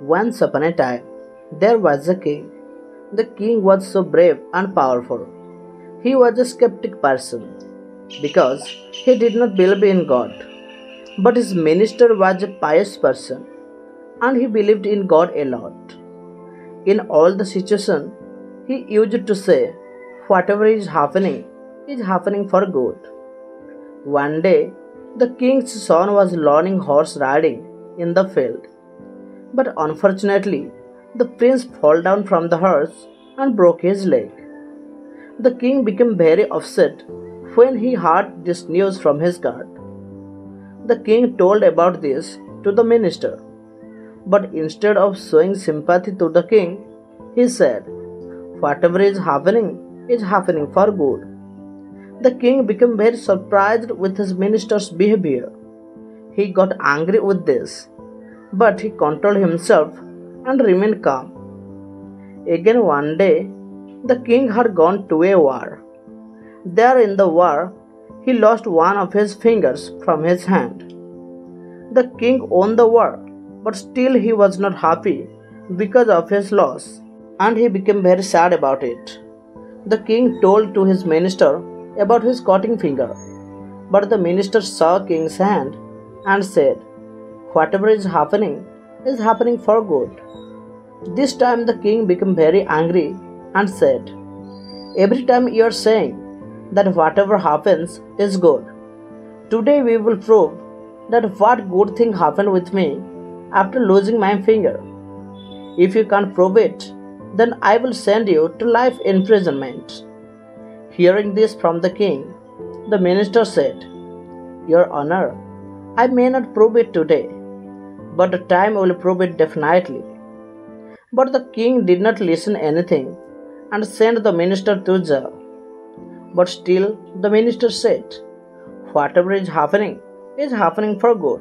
Once upon a time, there was a king. The king was so brave and powerful. He was a skeptic person because he did not believe in God. But his minister was a pious person and he believed in God a lot. In all the situation, he used to say, whatever is happening for good. One day, the king's son was learning horse riding in the field. But unfortunately, the prince fell down from the horse and broke his leg. The king became very upset when he heard this news from his guard. The king told about this to the minister, but instead of showing sympathy to the king, he said, whatever is happening for good. The king became very surprised with his minister's behavior. He got angry with this, but he controlled himself and remained calm. Again one day, the king had gone to a war. There in the war, he lost one of his fingers from his hand. The king won the war, but still he was not happy because of his loss, and he became very sad about it. The king told to his minister about his cutting finger, but the minister saw king's hand and said, whatever is happening for good. This time the king became very angry and said, every time you are saying that whatever happens is good. Today we will prove that what good thing happened with me after losing my finger. If you can't prove it, then I will send you to life imprisonment. Hearing this from the king, the minister said, Your Honor, I may not prove it today, but the time will prove it definitely. But the king did not listen anything and sent the minister to jail. But still the minister said, whatever is happening for good.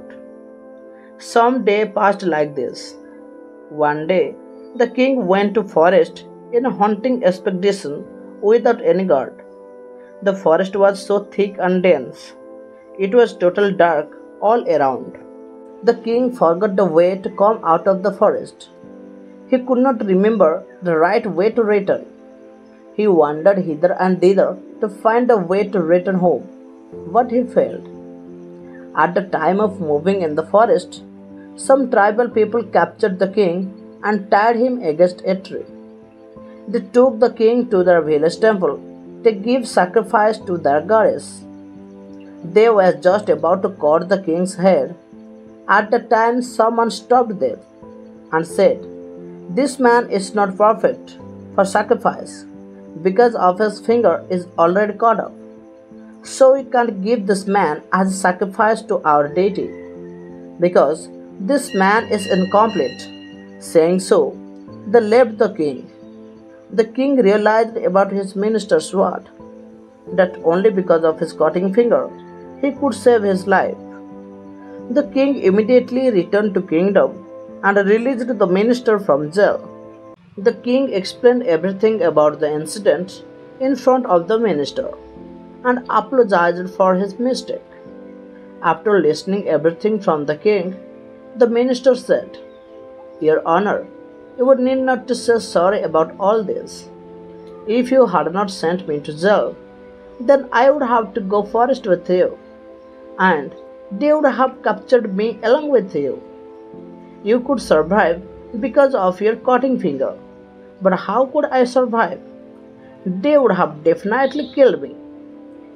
Some day passed like this. One day, the king went to forest in a hunting expedition without any guard. The forest was so thick and dense. It was totally dark all around. The king forgot the way to come out of the forest. He could not remember the right way to return. He wandered hither and thither to find a way to return home, but he failed. At the time of moving in the forest, some tribal people captured the king and tied him against a tree. They took the king to their village temple to give sacrifice to their goddess. They were just about to cut the king's head. At the time, someone stopped them and said, This man is not perfect for sacrifice because of his finger is already cut off. So we can't give this man as a sacrifice to our deity because this man is incomplete. Saying so, they left the king. The king realized about his minister's word, that only because of his cutting finger he could save his life. The king immediately returned to kingdom and released the minister from jail. The king explained everything about the incident in front of the minister and apologized for his mistake. After listening everything from the king, the minister said, Your Honor, you would need not to say sorry about all this. If you had not sent me to jail, then I would have to go forest with you, and they would have captured me along with you. You could survive because of your cutting finger, but how could I survive? They would have definitely killed me.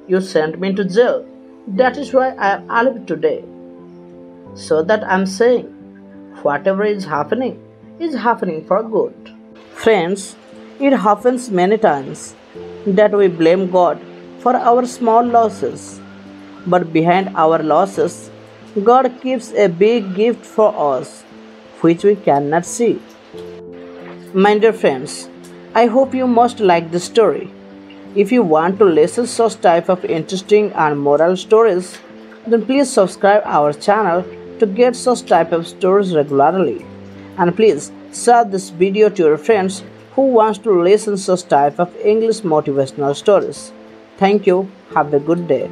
You sent me to jail, that is why I am alive today. So that I am saying, whatever is happening for good. Friends, it happens many times that we blame God for our small losses. But behind our losses, God keeps a big gift for us, which we cannot see. My dear friends, I hope you must like this story. If you want to listen such type of interesting and moral stories, then please subscribe our channel to get such type of stories regularly. And please share this video to your friends who wants to listen such type of English motivational stories. Thank you. Have a good day.